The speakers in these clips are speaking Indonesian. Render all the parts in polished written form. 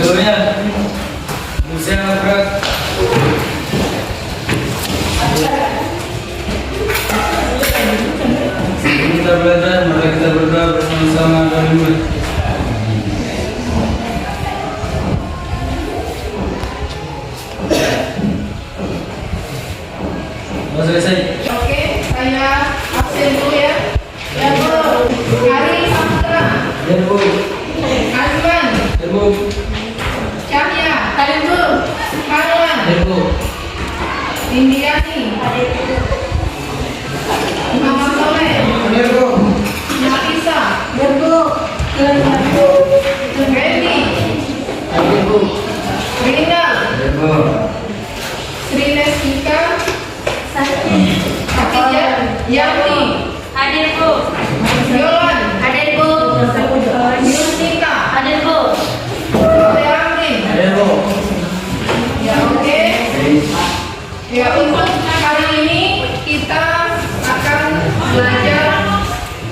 Seluruhnya usia berat. Sebelum kita belajar, mari kita berdoa bersama-sama dari mulut. Selesai. Oke, saya absen dulu ya. Ya, Bu. Hari Saputra. Ya, Bu. Azman. Ya, Bu. Cahya. Hadir, Bu. Marwan. Ya, Bu. Indiani. Hadir, Bu. Muhammad Soleh. Ya, Bu. Nafisa. Hadir, Bu. Randy. Ya, Bu. Rinal. Ya, Bu. Sri Nestika. Sakti. Khadijah. Yanti. Hadir, Bu. Yolan. Hadir, Bu. Yustika. Hadir, Bu. Teramrin. Ya, Bu. Ya, oke. Ya, untuk hari ini kita akan belajar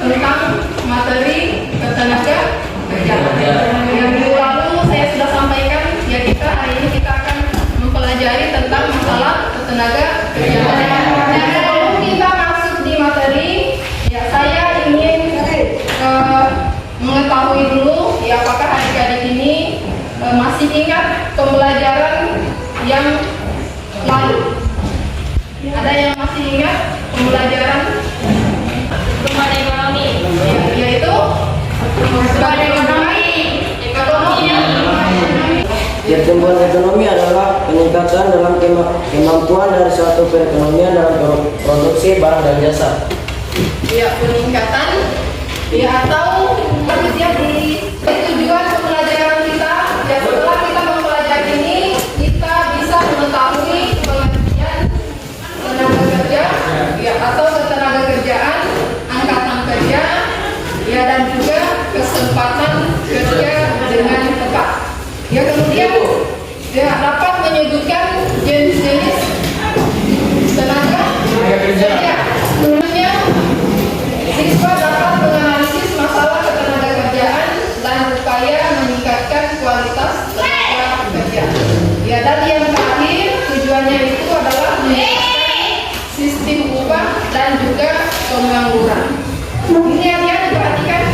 tentang materi ketenaga kerjaan. Yang minggu lalu saya sudah sampaikan, ya hari ini kita akan mempelajari tentang masalah ketenaga kerjaan. Dan sebelum kita masuk di materi, ya saya ingin mengetahui dulu, ya apakah adik-adik ini masih ingat pembelajaran yang lalu? Ada yang masih ingat pembelajaran Pertumbuhan ekonomi. yaitu Pertumbuhan ekonomi. Pertumbuhan ekonomi adalah peningkatan dalam kemampuan dari suatu perekonomian dalam produksi barang dan jasa. ya peningkatan ya atau ya di tujuan pembelajaran kita, ya setelah kita mempelajari ini kita bisa mengetahui pengertian tenaga kerja ya atau ketenaga kerjaan, angkatan kerja ya dan juga kesempatan kerja dengan tepat. Ya kemudian ya dapat menyebutkan jenis-jenis tenaga kerja. Selanjutnya siswa dapat menganalisis masalah ketenaga kerjaan dan upaya meningkatkan kualitas tenaga kerja. Ya dan yang terakhir tujuannya itu adalah meningkatkan sistem upah dan juga pengangguran. Ini yang diperhatikan.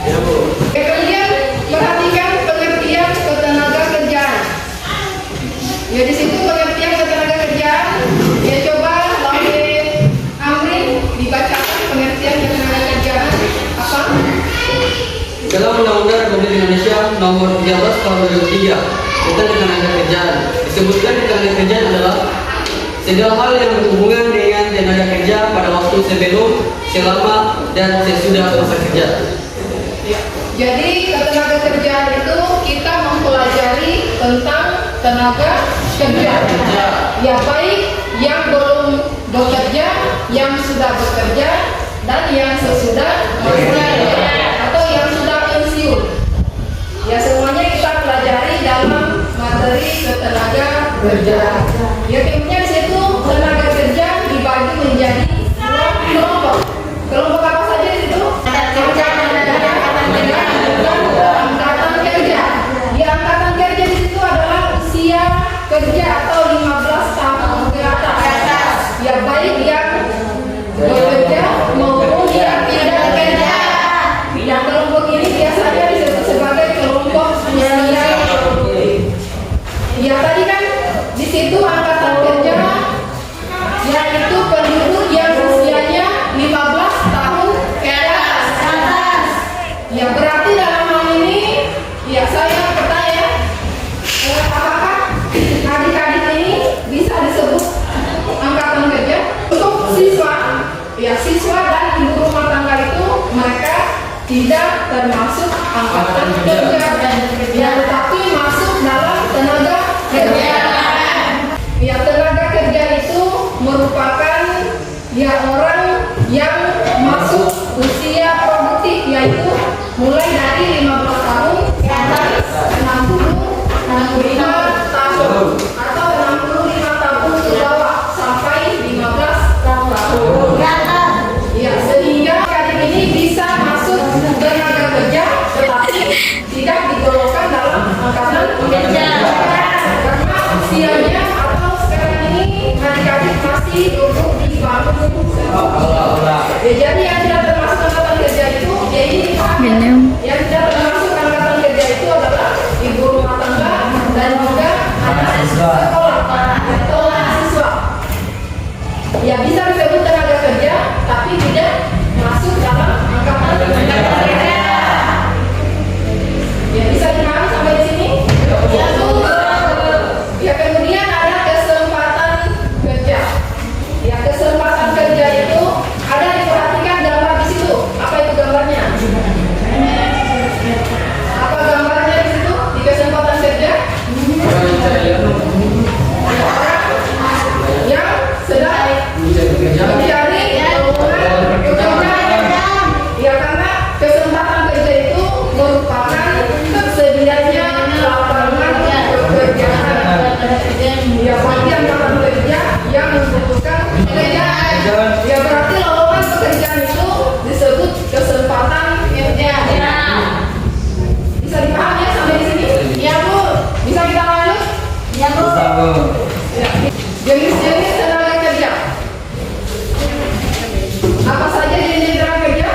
Ya, Bu. Ya, kemudian perhatikan pengertian ketenaga kerjaan. Ya di situ pengertian ketenaga kerjaan. Ya coba oleh Amrin dibacakan pengertian ketenaga kerjaan apa? Dalam Undang-Undang Republik Indonesia Nomor 13 Tahun 2003 tentang ketenaga kerjaan disebutkan ketenaga kerjaan adalah segala hal yang berhubungan dengan tenaga kerja pada waktu sebelum, selama, dan sesudah masa kerja. Ya. Jadi ketenaga kerjaan itu kita mempelajari tentang tenaga kerja. Ya baik yang belum bekerja, yang sudah bekerja, dan yang sesudah bekerja atau yang sudah pensiun. Ya semuanya kita pelajari dalam materi ketenaga kerjaan. Ya kemudian di situ tenaga kerja dibagi menjadi dua kelompok. Kelompok apa saja di situ? Angkatan kerja. Ya angkatan kerja di situ adalah usia kerja atau 15 tahun ke atas. Ya baik yang bekerja maupun yang tidak bekerja. Ya kelompok ini biasanya disebut sebagai kelompok usia. Ya tadi kan di situ angkatan kerja yaitu penduduk yang usianya 15 tahun ke atas. Ya berarti dalam hal ini ya saya bertanya apakah adik-adik ini bisa disebut angkatan kerja? Untuk siswa, ya siswa dan ibu rumah tangga itu mereka tidak termasuk angkatan kerja ya tetapi masuk dalam tenaga kerja. Ya tenaga kerja itu merupakan ya orang yang masuk usia produktif yaitu mulai dari 15 tahun ke atas 65 tahun atau 65 tahun ke bawah sampai 15 tahun. Ya sehingga adik ini bisa masuk tenaga kerja tetapi tidak digolongkan Bu. Jenis-jenis tenaga kerja. Apa saja jenis tenaga kerja?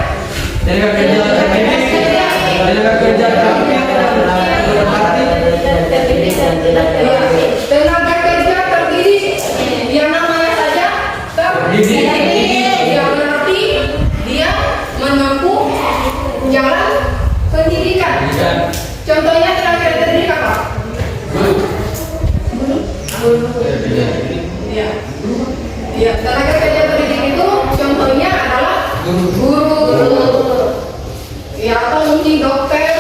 Tenaga kerja teknik, tenaga kerja praktik, Tenaga kerja terdidik. Yang namanya saja terdidik. Yang berarti dia menempuh jalan pendidikan. Contohnya tenaga kerja terdidik apa? Ya. Ya, tenaga kerja terdidik itu contohnya adalah guru. Ya, atau mungkin dokter.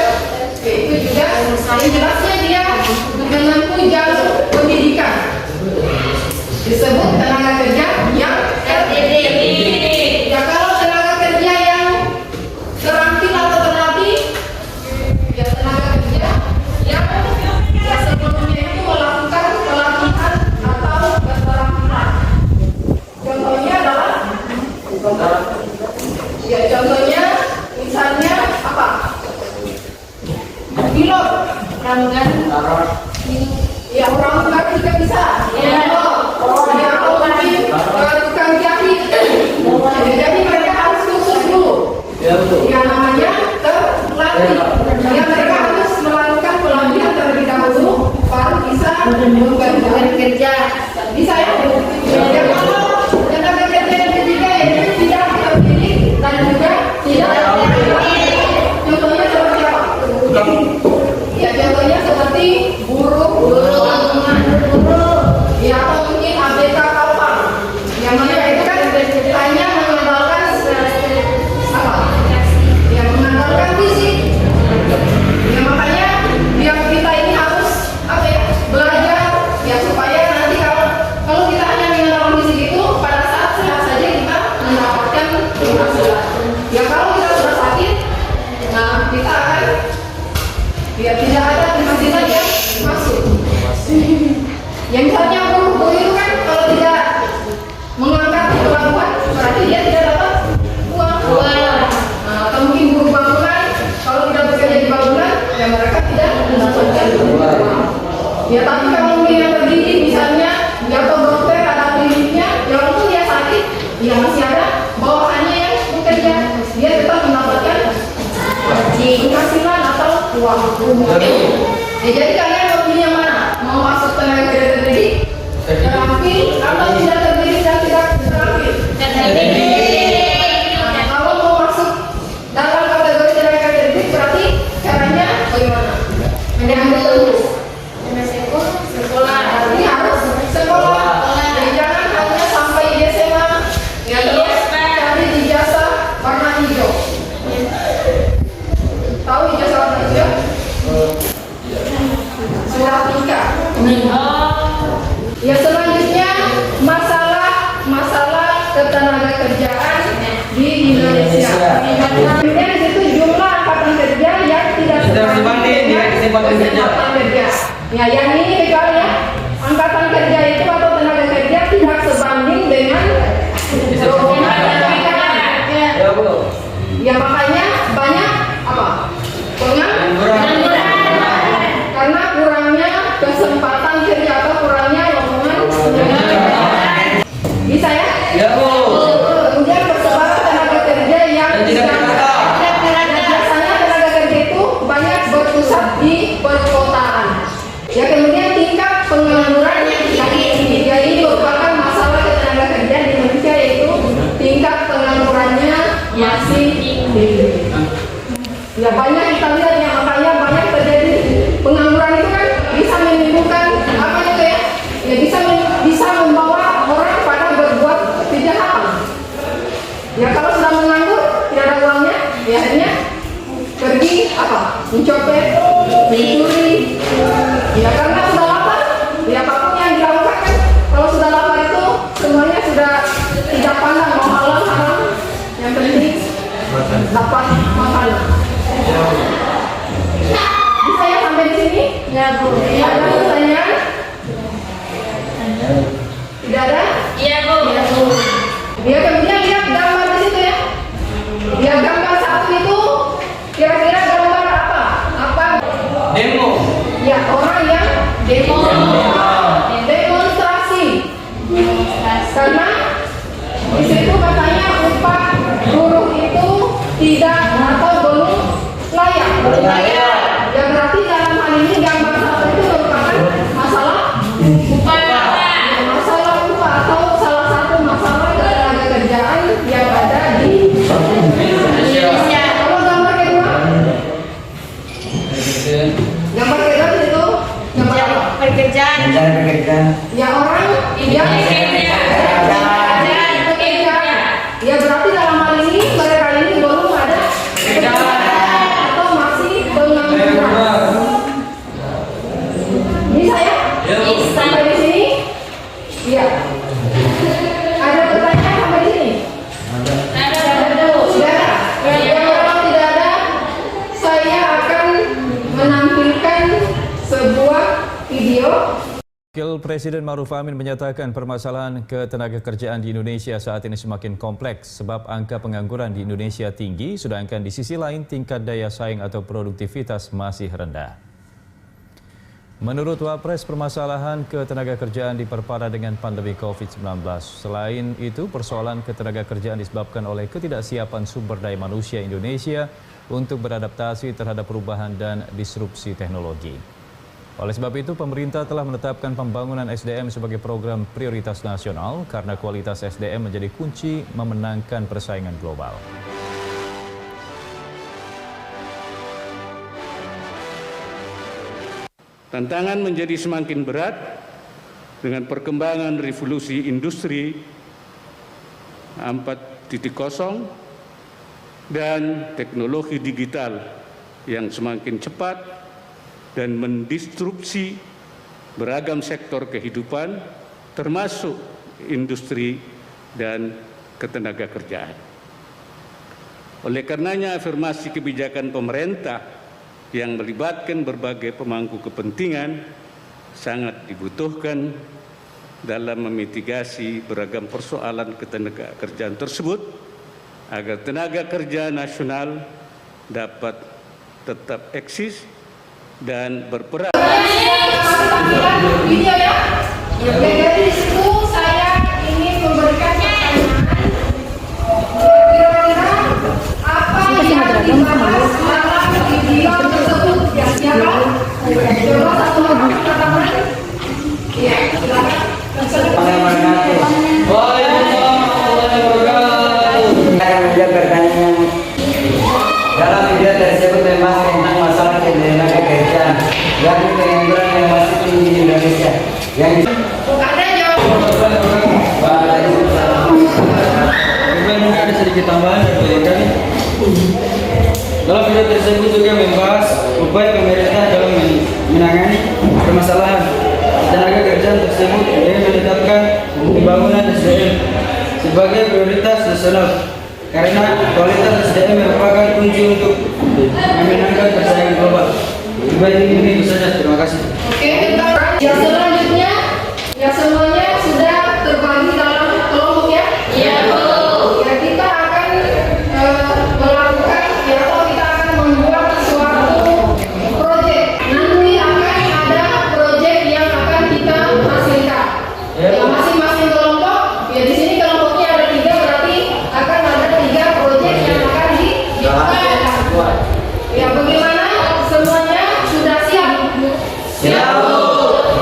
Itu juga yang jelasnya dia menempuh jalur pendidikan. Disebut tenaga kerja yang terdidik. Ya, kalau tenaga kerja yang terampil atau terlatih, ya tenaga kerja yang sebelumnya itu melakukan pelatihan atau keterampilan. Contohnya adalah contohnya misalnya apa? Pilot, pramugari. Ya, pramugari juga bisa. Ya, atau mungkin tukang jahit. Jadi mereka harus kursus dulu. Yang namanya terlatih. Yang mereka harus melakukan pelatihan terlebih dahulu baru bisa bekerja. Bisa ya? Ya, kalau tenaga kerja yang ketiga itu tidak terdidik dan juga tidak terlatih. Contohnya seperti apa? Ya, contohnya seperti buruh bangunan. Ya, atau mungkin ABK kapal. Yang mana itu kan hanya mengandalkan apa? Ya, mengandalkan fisik. Ya, makanya yang kita ini harus apa ya? Belajar ya supaya nanti kalau kita hanya mengandalkan fisik itu pada saat sehat saja kita mendapatkan penghasilan. Ya, kalau kita sudah sakit, nah kita akan ya tidak ada penghasilan yang masuk. Ya, misalnya buruh itu kan kalau tidak mengangkat di pelabuhan berarti dia tidak dapat uang. Nah, atau mungkin buruh bangunan kalau tidak bekerja di bangunan ya mereka tidak mendapatkan uang. Ya, tapi kalau mungkin yang terdidik misalnya ya atau dokter ada kliniknya, ya walaupun dia sakit ya masih ada bawahannya yang bekerja, dia tetap mendapatkan penghasilan atau uang. Ya, jadi kalian mau pilih yang mana? Mau masuk tenaga kerja terdidik, terampil, atau tidak terdidik dan tidak terampil? Nah, kalau mau masuk dalam kategori tenaga kerja terdidik berarti caranya bagaimana? Sekolah. Artinya harus sekolah. Jadi jangan hanya sampai di SMA. Ya, terus cari ijazah warna hijau. Tahu ijazah warna hijau? Surat nikah. Ya, selanjutnya masalah ketenaga kerjaan di Indonesia. Kemudian di situ jumlah angkatan kerja yang tidak sebanding dengan kesempatan kerja. Ya, yang ini kalau ya angkatan kerja itu atau tenaga kerja tidak sebanding dengan ya, makanya banyak apa? Pengangguran. Karena kurangnya kesempatan kerja atau kurangnya lowongan. Bisa ya? Ya, Bu. Kemudian persebaran tenaga kerja yang biasanya tenaga kerja itu banyak berpusat di perkotaan. Ya, kemudian tingkat pengangguran yang tinggi. Ya, ini merupakan masalah ketenaga kerja di Indonesia, yaitu tingkat penganggurannya masih tinggi. Ya, banyak kita lihat yang makanya banyak terjadi pengangguran itu kan bisa menimbulkan apa itu ya? Ya, bisa membawa orang pada berbuat kejahatan. Ya, kalau sudah menganggur tidak ada uangnya, ya akhirnya pergi apa? Mencopet, mencuri. Ya, karena sudah lapar. Ya, apapun yang dilakukan kan kalau sudah lapar itu semuanya sudah tidak pandang mau halal haram. Yang penting dapat makanan. Bisa ya sampai di sini? Ya, Bu. Ada pertanyaan? Tidak ada? Iya, Bu. Ya, Bu. Ya, kemudian lihat gambar di situ ya. Ya, gambar satu itu kira-kira gambar apa? Demo. Ya, orang yang demo. Karena di situ katanya upah buruh itu tidak atau belum layak. Ya berarti dalam hal ini gambar satu itu merupakan masalah upah. Masalah upah atau salah satu masalah ketenaga kerjaan yang ada di Indonesia. Kalau gambar kedua, gambar kedua itu gambar apa? Pekerjaan. Ya orang yang ya berarti dalam hal ini mereka ini belum ada atau masih pengangguran. Bisa ya? Sampai di sini? Iya. Ada pertanyaan sampai di sini? Sudah? Kalau tidak ada, saya akan menampilkan sebuah video. Wakil Presiden Ma'ruf Amin menyatakan permasalahan ketenaga kerjaan di Indonesia saat ini semakin kompleks sebab angka pengangguran di Indonesia tinggi, sedangkan di sisi lain tingkat daya saing atau produktivitas masih rendah. Menurut Wapres, permasalahan ketenaga kerjaan diperparah dengan pandemi COVID-19. Selain itu, persoalan ketenaga kerjaan disebabkan oleh ketidaksiapan sumber daya manusia Indonesia untuk beradaptasi terhadap perubahan dan disrupsi teknologi. Oleh sebab itu, pemerintah telah menetapkan pembangunan SDM sebagai program prioritas nasional karena kualitas SDM menjadi kunci memenangkan persaingan global. Tantangan menjadi semakin berat dengan perkembangan revolusi industri 4.0 dan teknologi digital yang semakin cepat dan mendisrupsi beragam sektor kehidupan, termasuk industri dan ketenaga kerjaan. Oleh karenanya, afirmasi kebijakan pemerintah yang melibatkan berbagai pemangku kepentingan sangat dibutuhkan dalam memitigasi beragam persoalan ketenaga kerjaan tersebut agar tenaga kerja nasional dapat tetap eksis dan berperan. Video ya. Dari situ saya ingin memberikan pertanyaan. Kira-kira apa yang dibahas dalam video tersebut? Ya, siapa? Coba satu orang katakan. Ya, silakan. Waalaikumsalam warahmatullahi wabarakatuh. Akan menjawab pertanyaan. Dalam video tersebut membahas tentang masalah ketenaga kerjaan dan pengangguran yang masih tinggi di Indonesia. Ada jawab. Mungkin ada sedikit tambahan dari kami. Dalam video tersebut juga membahas upaya pemerintah dalam menangani permasalahan tenaga kerjaan tersebut dengan menetapkan pembangunan SDM sebagai prioritas nasional karena kualitas SDM merupakan kunci untuk memenangkan persaingan global. Baik, ini saja. Terima kasih. Oke, yang selanjutnya, ya semuanya sudah terbagi dalam kelompok ya. Iya, betul. Ya kita akan melakukan, ya atau kita akan membuat suatu proyek. Nanti akan ada proyek yang akan kita hasilkan. Ya masing-masing kelompok, ya di sini kelompoknya ada 3, berarti akan ada 3 proyek yang akan dilakukan. Ya bagaimana? Semuanya sudah siap? Siap.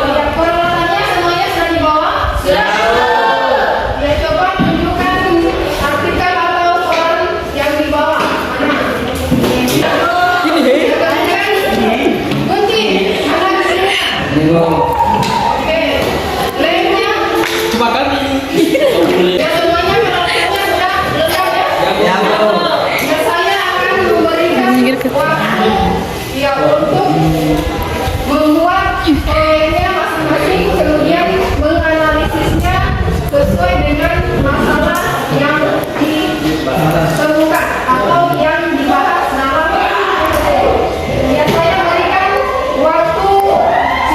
Ya, peralatannya semuanya sudah dibawa? Sudah. Ya, coba tunjukkan artikel atau koran yang dibawa. Mana? Ya, kan? Kunci. Mana kunci? Oke. Lemnya? Cuma kami. Ya, semuanya peralatannya sudah lengkap ya? Ya, betul. Ya, saya akan memberikan waktu ya untuk membuat proyeknya masing-masing, kemudian menganalisisnya sesuai dengan masalah yang ditemukan atau yang dibahas dalam. Ya, saya berikan waktu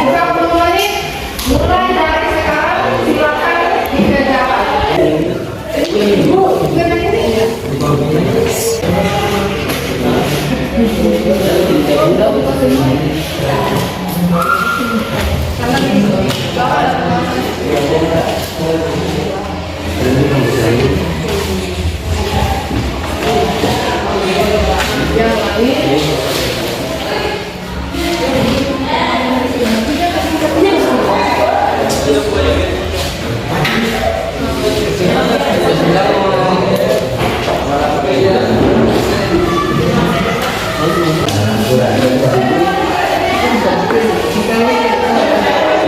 30 menit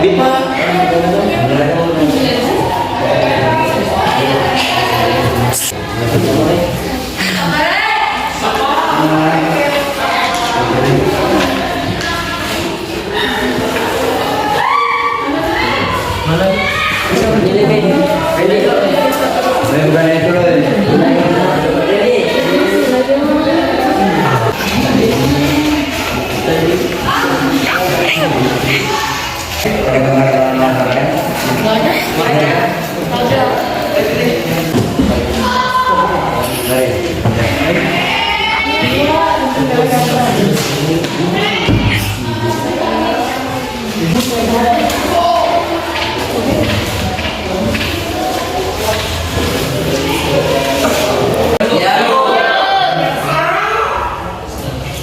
Bukan itu loh.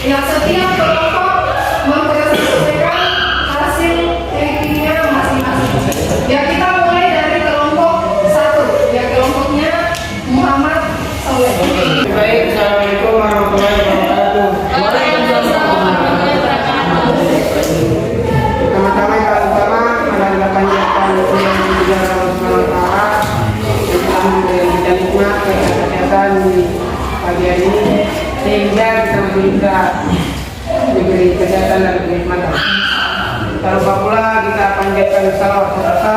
Yang setiap kelompok mempresentasikan hasil rankingnya masing-masing. Ya, kita mulai dari kelompok 1. Ya, kelompoknya Muhammad Soleh. Baik, Assalamualaikum warahmatullahi wabarakatuh. Pertama-tama yang paling utama adalah panjatkan yang dijaga Allah Subhanahu wa taala yang memberi kita nikmat kesehatan di pagi hari ini sehingga kita bisa diberi kesehatan dan kenikmatan. Tak lupa pula kita panjatkan salawat serta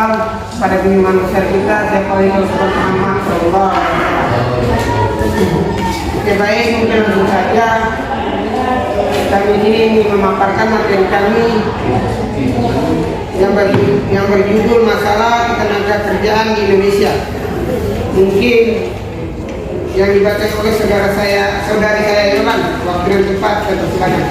pada junjungan besar kita Syekh Muhammad sallallahu alaihi wasallam. Oke, baik, mungkin langsung saja kami ini memaparkan materi kami yang berjudul masalah ketenaga kerjaan di Indonesia. Mungkin yang dibaca oleh saudari saya Irwan. Waktu yang tepat kata silakan.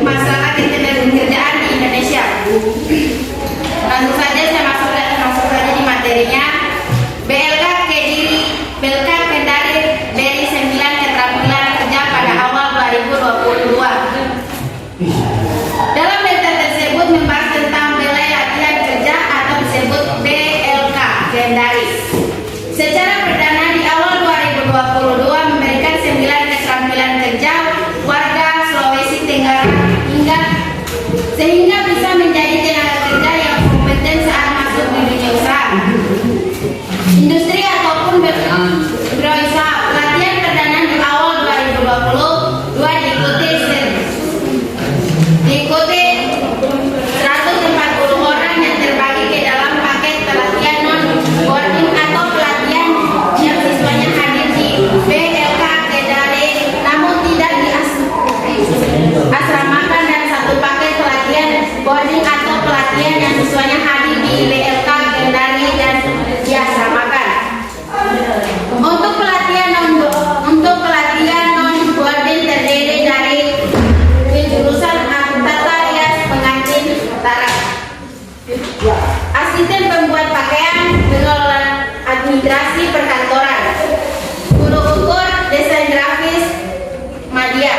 Masalah ketenagakerjaan di Indonesia. Langsung saja saya masuk saja di materinya. BLK Kendari dari 9 keterampilan kerja pada awal 2022. Dalam berita tersebut membahas tentang Balai Latihan Kerja atau disebut BLK Kendari. Secara perdana di awal 2022 memberikan 9 keterampilan kerja warga Sulawesi Tenggara sehingga bisa menjadi tenaga kerja yang kompeten saat masuk di dunia usaha, industri ataupun berwirausaha. Pelatihan perdana di awal 2022 diikuti 140 orang yang terbagi ke dalam paket pelatihan non-boarding atau pelatihan yang siswanya hadir di BLK Kendari namun tidak diasramakan, dan satu paket pelatihan boarding atau pelatihan yang siswanya hadir di BLK Kendari dan diasramakan. Untuk pelatihan non-boarding terdiri dari jurusan tata rias pengantin taraf, asisten pembuat pakaian, pengelolaan administrasi perkantoran, guru ukur, desain grafis, media,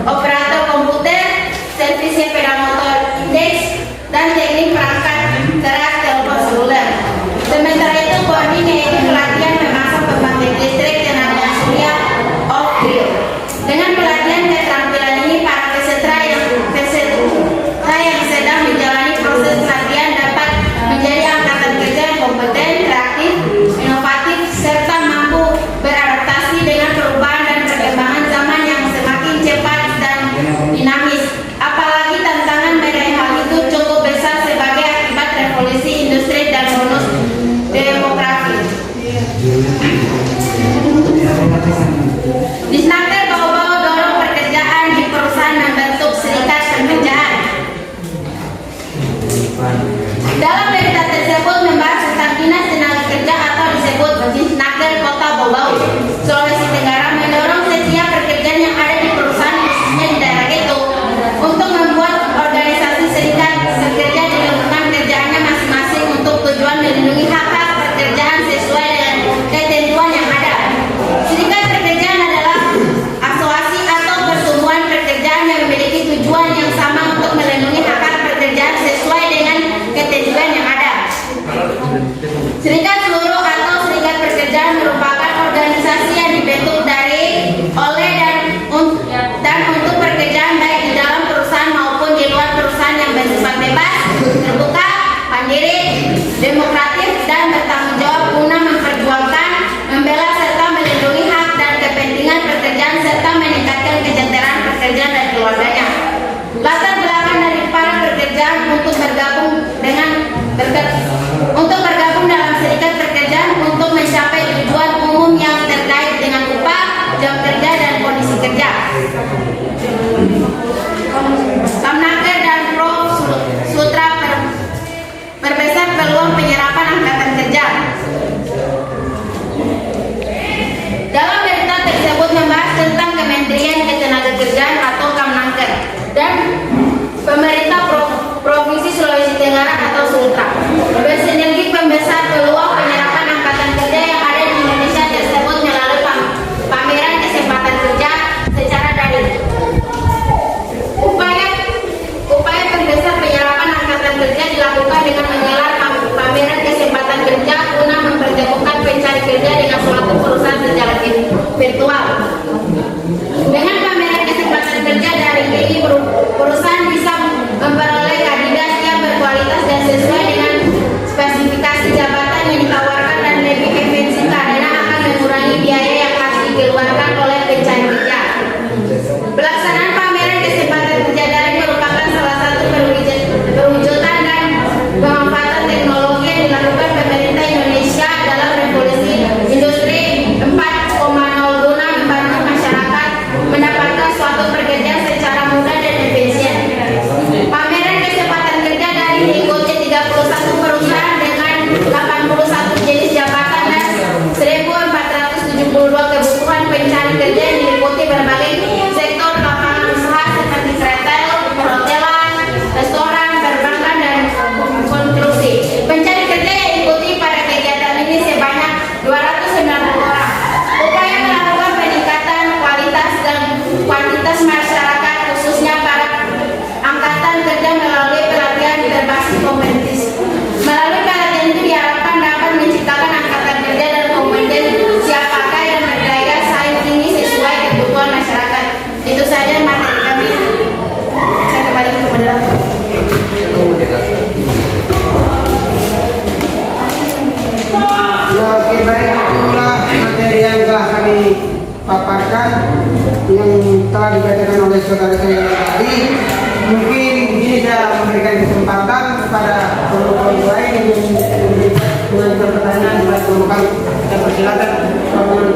operator komputer, servis sepeda motor indeks, dan teknik perangkat keras telepon seluler. Sementara itu boarding yaitu pelatihan memasang pembangkit listrik tenaga surya off-grid. Dengan pelatihan keterampilan ini para peserta yang sedang menjalani proses pelatihan dapat menjadi angkatan kerja yang kompeten, kreatif, inovatif, serta mampu beradaptasi dengan perubahan dan perkembangan zaman yang semakin cepat dan dinamis. Apalagi tantangan meraih hal itu cukup besar sebagai akibat revolusi industri dan bonus demografi. Disnaker bau-bau dorong pekerjaan di perusahaan membentuk serikat pekerjaan. Dalam berita tersebut membahas tentang Dinas Tenaga Kerja atau disebut Disnaker Kota Bau-Bau, Sulawesi Tenggara mendorong setiap pekerjaan yang ada di perusahaan khususnya di daerah itu untuk membuat organisasi serikat pekerja di lingkungan kerjaannya masing-masing untuk tujuan melindungi hak-hak pekerjaan sesuai dengan ketentuan yang ada. Serikat pekerjaan adalah asosiasi atau pertumbuhan pekerjaan yang memiliki tujuan yang sama untuk melindungi hak-hak pekerjaan sesuai dengan ketentuan yang ada. Serikat demokratis, dan bertanggung jawab guna memperjuangkan, membela serta melindungi hak dan kepentingan pekerjaan serta meningkatkan kesejahteraan pekerjaan dan keluarganya. Latar belakang dari para pekerjaan untuk bergabung dalam serikat pekerjaan untuk mencapai tujuan umum yang terkait dengan upah, jam kerja, dan kondisi kerja. Kamnaker dan Prof. Sutra perbesar peluang penyerapan angkatan kerja. Dalam berita tersebut membahas tentang Kementerian Ketenagakerjaan atau Kamnaker dan pemerintah Provinsi Sulawesi Tenggara atau Sultra bersinergi membesar peluang penyerapan angkatan kerja yang ada di Indonesia tersebut melalui pameran kesempatan kerja secara daring. Upaya pembesar penyerapan angkatan kerja dilakukan dengan menggelar pameran kesempatan kerja guna mempertemukan pencari kerja dengan suatu perusahaan secara virtual. Dengan pameran kesempatan kerja daring ini, perusahaan bisa memperoleh kandidat yang berkualitas dan sesuai dengan spesifikasi jabatan yang ditawarkan dan lebih efisien karena akan mengurangi biaya yang harus dikeluarkan oleh pencari kerja. Pelaksanaan pameran kesempatan kerja daring merupakan salah satu perwujudan dan pemanfaatan teknologi yang dilakukan pemerintah Indonesia dalam revolusi industri 4.0 guna membantu masyarakat mendapatkan suatu pekerjaan secara mudah dan efisien. Pameran kesempatan kerja daring diikuti 31 perusahaan dengan 81 jenis jabatan dan 1.472 kebutuhan pencari kerja yang diikuti berbagai sektor lapangan usaha seperti retail, perhotelan, restoran, perbankan, dan konstruksi. Pencari kerja yang diikuti pada kegiatan ini sebanyak 290 orang. Upaya melakukan peningkatan kualitas dan kuantitas masyarakat khususnya para angkatan kerja melalui pelatihan berbasis kompetensi. Melalui pelatihan itu diharapkan dapat menciptakan angkatan kerja dan kompetensi apakah yang berdaya saing tinggi sesuai kebutuhan masyarakat. Itu saja materi kami. Saya kembali ke moderator. Ya, oke, baik, itulah materi yang telah kami paparkan yang telah dibacakan oleh saudara saya tadi. Mungkin ini saya memberikan kesempatan kepada kelompok lain yang mengajukan pertanyaan kepada kelompok. Saya persilakan kelompok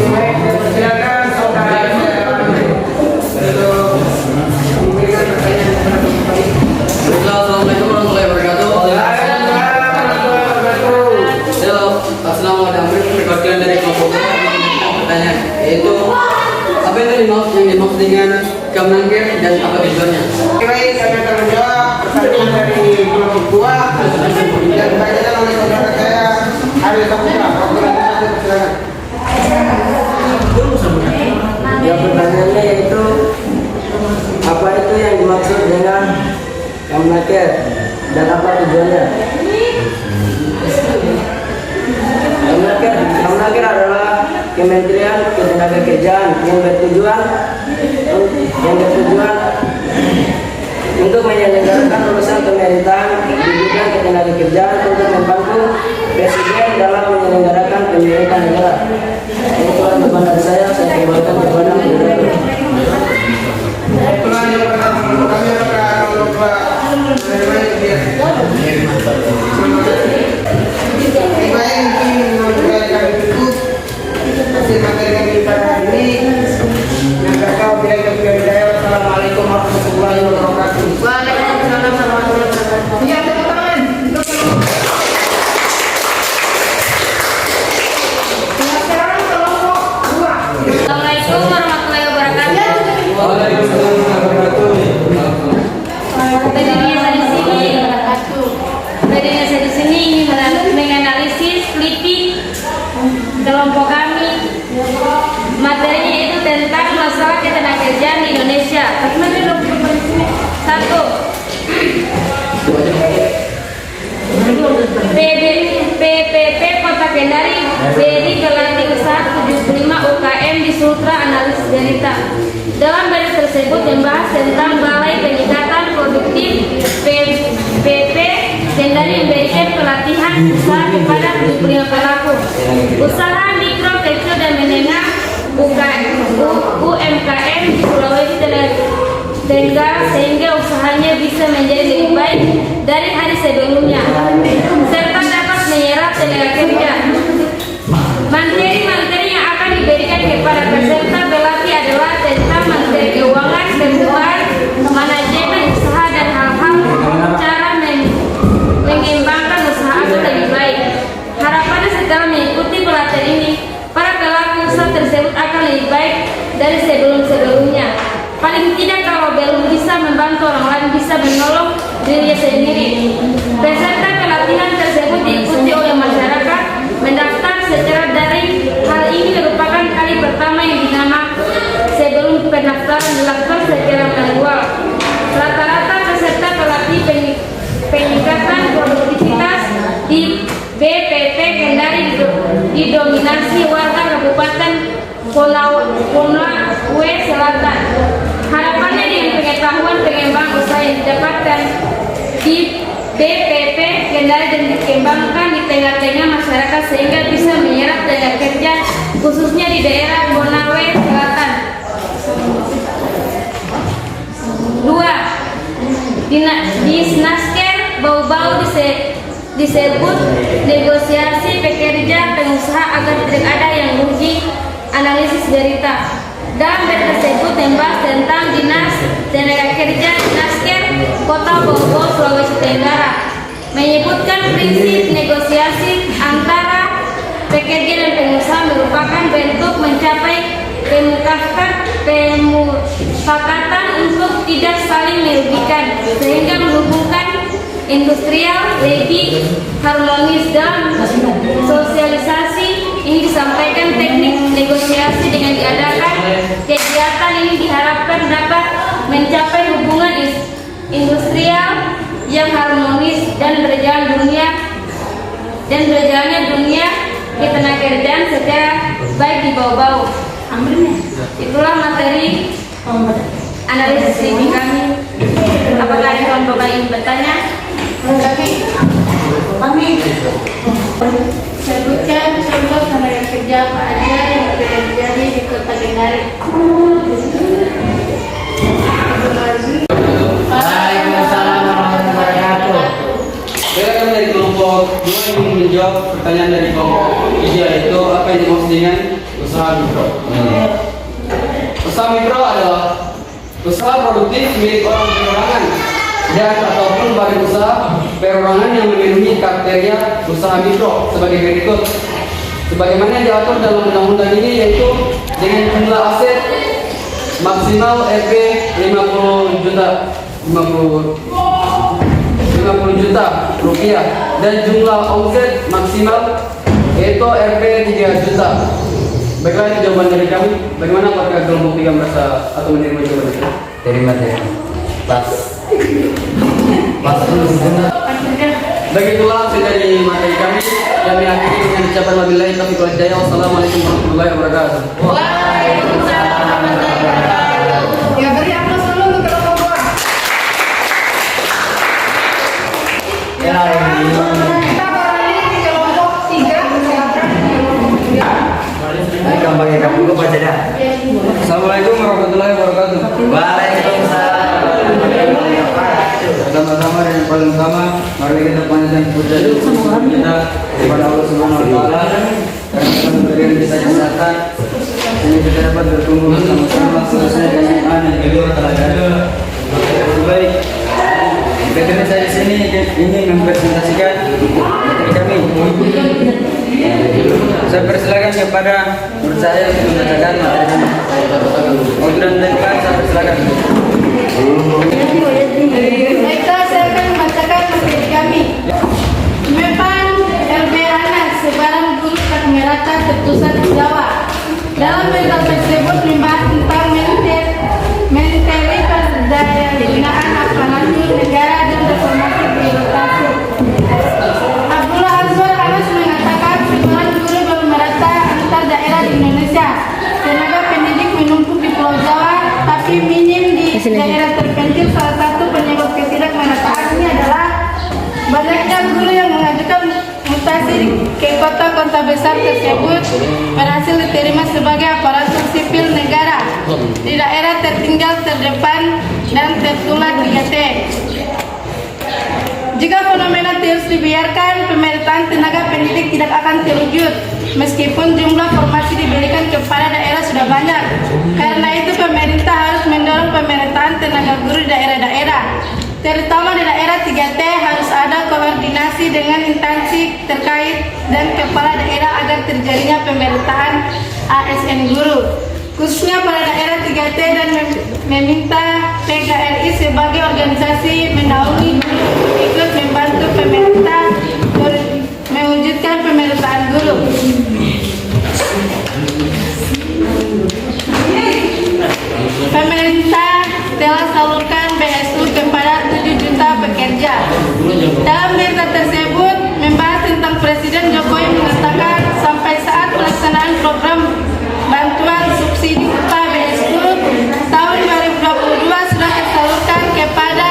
Baik, saya persilakan saudara saya untuk memberikan pertanyaan kepada kelompok. Assalamualaikum warahmatullahi wabarakatuh. Assalamualaikum perwakilan dari kelompok pertanyaan yaitu apa yang dimaksud dengan Kamnaker dan apa tujuannya? Baik, kami akan menjawab pertanyaan dari kelompok 2 dan dibacakan oleh saudara saya Ariel Saputra. Ya, pertanyaannya yaitu apa itu yang dimaksud dengan Kamnaker dan apa tujuannya? Kamnaker adalah Kementerian Ketenagakerjaan yang bertujuan untuk menyelenggarakan urusan pemerintahan di bidang ketenagakerjaan untuk membantu Presiden dalam menyelenggarakan pemerintahan negara. Ini telah beban dari saya kembalikan kepada moderator. Assalamualaikum warahmatullahi wabarakatuh. Waalaikumsalam warahmatullahi wabarakatuh. Ya, tepuk tangan. Sekarang kelompok 2. Assalamualaikum warahmatullahi wabarakatuh. Waalaikumsalam warahmatullahi wabarakatuh. Tadinya saya di sini ingin menganalisis politik kelompok kami. Materinya itu tentang masalah ketenagakerjaan di Indonesia. Satu, PPP Kota Kendari beri gelar usaha 75 UKM di Sultra Analisis Derita. Dalam berita tersebut membahas tentang Balai Peningkatan Produktif usaha kepada 75 pelaku. Usaha mikro, kecil, dan menengah UMKM di Sulawesi Tenggara sehingga usahanya bisa menjadi lebih baik dari hari sebelumnya, serta dapat menyerap tenaga kerja. Materi-materi yang akan diberikan kepada peserta pelatih adalah tentang materi keuangan, keuangan, manajemen usaha, dan hal-hal cara mengembangkan usaha agar lebih baik. Harapannya setelah mengikuti pelatihan ini, para pelaku usaha tersebut akan lebih baik dari sebelum-sebelumnya. Paling tidak kalau belum bisa membantu orang lain, bisa menolong dirinya sendiri. Peserta pelatihan tersebut diikuti oleh masyarakat mendaftar secara daring. Hal ini merupakan kali pertama yang dinamakan sebelum pendaftaran dilakukan secara manual. Rata-rata peserta pelatih peningkatan produktivitas di BPP Kendari didominasi warga Kabupaten Konawe Selatan. Harapannya dengan pengetahuan pengembangan usaha yang didapatkan di BPP Kendari dan dikembangkan di tengah-tengah masyarakat sehingga bisa menyerap tenaga kerja khususnya di daerah Konawe Selatan. 2. Di Snasker bau-bau disebut negosiasi pekerja pengusaha agar tidak ada yang rugi, analisis berita. Dalam berita tersebut membahas tentang Dinas Tenaga Kerja Snasker Kota Bau-Bau Sulawesi Tenggara, menyebutkan prinsip negosiasi antara pekerja dan pengusaha merupakan bentuk mencapai pemufakatan untuk tidak saling merugikan sehingga menghubungkan industrial lebih harmonis. Dalam sosialisasi ini disampaikan teknik negosiasi dengan diadakan kegiatan ini diharapkan dapat mencapai hubungan industrial yang harmonis dan berjalannya dunia ketenagakerjaan secara baik di Bau-Bau. Itulah materi analisis CV kami. Apakah ada kawan-kawan yang bertanya? Kami sebutkan contoh tenaga kerja apa aja yang terjadi di Kota Kendari. Waalaikumsalam warahmatullahi wabarakatuh. Silakan dari kelompok 2 yang menjawab pertanyaan dari kelompok 3, yaitu apa yang dimaksud dengan usaha mikro. Usaha mikro adalah usaha produktif milik orang perorangan dan ataupun badan usaha perorangan yang memenuhi kriteria usaha mikro sebagai berikut. Sebagaimana yang diatur dalam undang-undang ini, yaitu dengan jumlah aset maksimal RP 50 juta rupiah dan jumlah omset maksimal yaitu RP 3 juta. Baiklah, itu jawaban dari kami. Bagaimana apakah kelompok 3 merasa atau menerima jawaban itu? Terima. Pas. Begitulah hasil dari materi kami. Kami akhiri dengan ucapan wabillahi taufiq wal hidayah. Wassalamualaikum warahmatullahi wabarakatuh. Waalaikumsalam warahmatullahi wabarakatuh. Ya, beri aplaus dulu untuk kelompok 2. Kita beralih ke kelompok 3. Assalamualaikum warahmatullahi wabarakatuh. Waalaikumsalam. Sama-sama dan yang paling utama, mari kita panjatkan puja kita kepada Allah Subhanahu wa taala karena telah memberikan kita kesehatan sehingga kita dapat berkumpul bersama-sama sesuai dengan iman yang kedua telah ada. Baik. Ketika saya di sini ingin mempresentasikan materi kami. Saya persilakan kepada murid saya untuk membacakan materi kami. Untuk mendengarkan, saya persilakan. Baiklah, saya akan membacakan materi kami. Mepan LB Anak sebarang guru merata terpusat di Jawa. Dalam berita tersebut membahas tentang menteri perdayaan aparatur negara dan reformasi birokrasi. Abdullah Azwar Anas mengatakan sebarang guru belum merata antar daerah di Indonesia. Tenaga pendidik menumpuk di Pulau Jawa, tapi minim di daerah terpencil. Salah satu penyebab ketidakmerataan ini adalah banyaknya guru yang mengajukan kota-kota besar tersebut berhasil diterima sebagai aparatur sipil negara di daerah tertinggal, terdepan, dan tertua 3T. Jika fenomena terus dibiarkan, pemerataan tenaga pendidik tidak akan terwujud, meskipun jumlah formasi diberikan kepada daerah sudah banyak. Karena itu pemerintah harus mendorong pemerataan tenaga guru di daerah-daerah, terutama di daerah 3T. Harus ada koordinasi dengan instansi terkait dan kepala daerah agar terjadinya pemerataan ASN guru, khususnya pada daerah 3T, dan meminta PGRI sebagai organisasi mendahului ikut membantu pemerintah mewujudkan pemerataan guru. Pemerintah telah salurkan BSU kepada 7 juta pekerja. Dalam berita tersebut membahas tentang Presiden Jokowi mengatakan sampai saat pelaksanaan program bantuan subsidi upah BSU tahun 2022 sudah tersalurkan kepada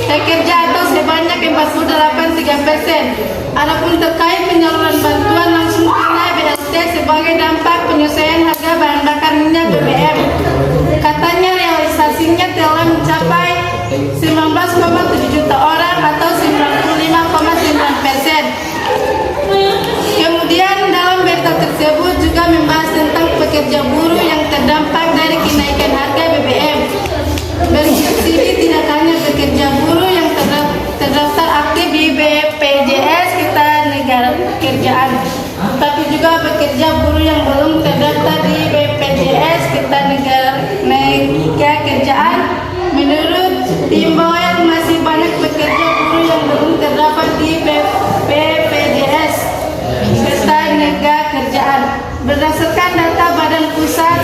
pekerja atau sebanyak 48,3%. Adapun terkait penyaluran bantuan langsung tunai BLT sebagai dampak penyesuaian harga bahan bakar minyak BBM, katanya realisasinya telah mencapai 19,7 juta orang atau 95,9%. Kemudian dalam berita tersebut juga membahas tentang pekerja buruh yang terdampak dari kenaikan harga BBM. Bersubsidi tidak hanya pekerja buruh yang terdaftar aktif di BPJS Ketenagakerjaan, tapi juga pekerja buruh yang belum terdaftar di BPJS Ketenagakerjaan. Menurut Timboel, masih banyak pekerja buruh yang belum terdapat di BPJS Ketenagakerjaan. Berdasarkan data Badan Pusat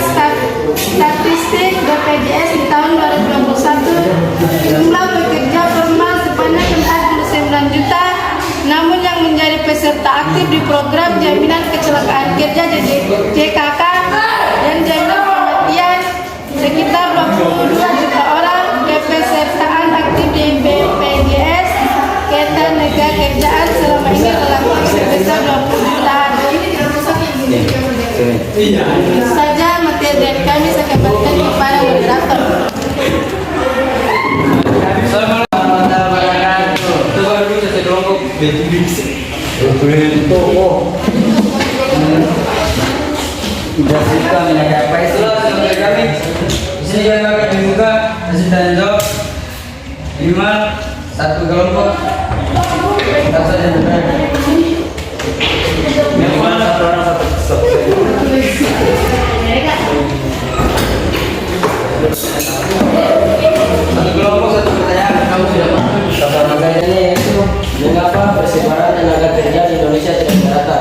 Statistik BPJS di tahun 2021, jumlah pekerja formal sebanyak 49 juta, namun yang menjadi peserta aktif di program jaminan kecelakaan kerja JKK dan jaminan kematian sekitar 22 juta orang. Kepesertaan aktif di BPJS Ketenagakerjaan selama ini relatif sebesar 20 jutaan. Itu saja materi dari kami, saya kembalikan kepada moderator. Assalamualaikum warahmatullahi wabarakatuh. Coba dulu saya kelompok tidak suka menjaga apa Islam sampai kami di sini juga akan dibuka hasil tanya jawab 5 satu kelompok. Tak saja satu kelompok satu pertanyaan. Kamu sudah paham? Pertama ini mengapa persebaran tenaga kerja di Indonesia tidak merata?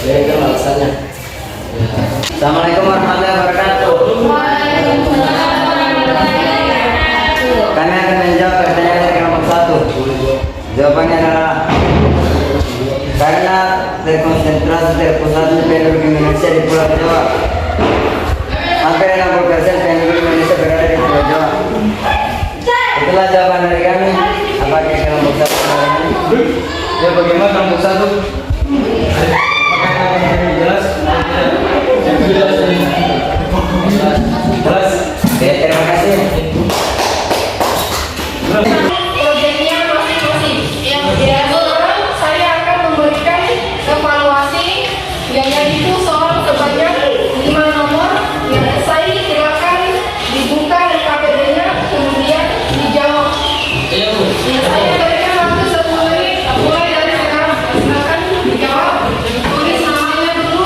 Berikan alasannya. Assalamualaikum warahmatullahi wabarakatuh. Kami akan menjawab pertanyaan dari kelompok 1. Jawabannya adalah karena terkonsentrasi terpusatnya penduduk Indonesia di Pulau Jawa. Hampir 60% penduduk Indonesia berada di Pulau Jawa. Itulah jawaban dari kami. Apakah kelompok 1 ya, bagaimana kelompok 1? Jelas? Jelas? Oke, terima kasih. Proyeknya masing-masing. Yang sekarang saya akan memberikan evaluasi biaya itu soal sebanyak 5 nomor yang saya silakan dibuka KPD-nya kemudian dijawab. Saya berikan waktu 10 menit mulai dari sekarang. Silakan dijawab. Tulis namanya dulu.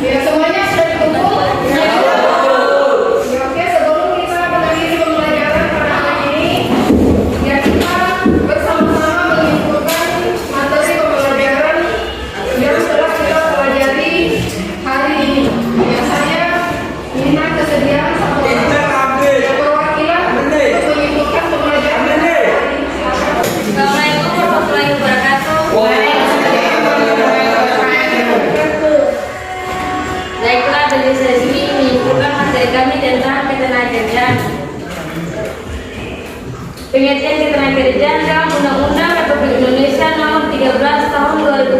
Ya, semuanya sudah dikumpul? Ya, oke, sebelum kita mengakhiri pembelajaran pada hari ini, ya kita bersama-sama menyimpulkan materi pembelajaran yang telah kita pelajari hari ini. Ya, saya minta kesediaan sama perwakilan untuk menyimpulkan pembelajaran hari ini. Assalamualaikum warahmatullahi wabarakatuh. Baiklah, dari saya sini menyimpulkan materi kami tentang ketenagakerjaan. Pengertian ketenagakerjaan dalam Undang-Undang Republik Indonesia Nomor 13 Tahun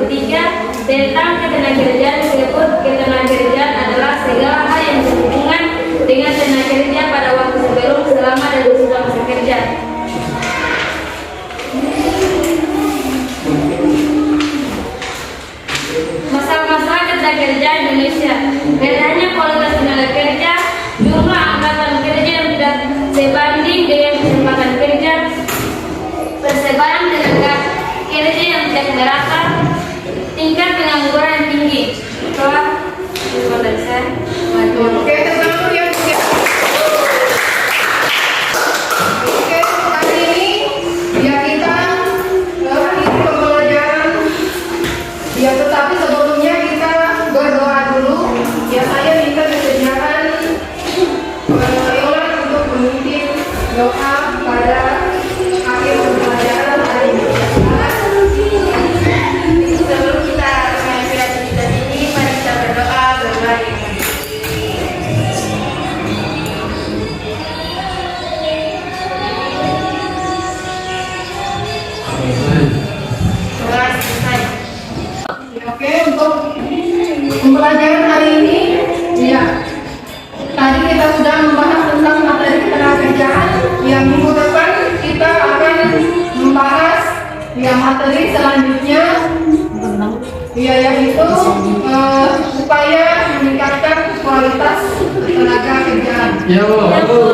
2003 tentang ketenagakerjaan disebut ketenagakerjaan adalah segala hal yang berhubungan dengan tenaga kerja pada waktu sebelum, selama, dan sesudah masa kerja. Masalah-masalah tenaga kerja Indonesia, bedanya kualitas tenaga kerja, jumlah angkatan kerja yang tidak sebanding dengan kesempatan kerja, persebaran tenaga kerja yang tidak merata, tingkat pengangguran yang tinggi. Telah dari saya. Oke, teman-teman yang Oke, hari ini ya kita akhiri pembelajaran. Ya, tetapi sebelumnya kita berdoa dulu. Ya, saya minta disediakan Yolan untuk memimpin doa pada akhir pembelajaran hari ini. Sebelum kita mengakhiri aktivitas ini, mari kita berdoa berbagi. Doa selesai. Oke, untuk pembelajaran hari ini, ya tadi kita sudah membahas tentang materi ketenagakerjaan. Yang minggu depan kita akan membahas ya materi selanjutnya, ya yaitu upaya meningkatkan kualitas tenaga kerjaan. Ya, Bu.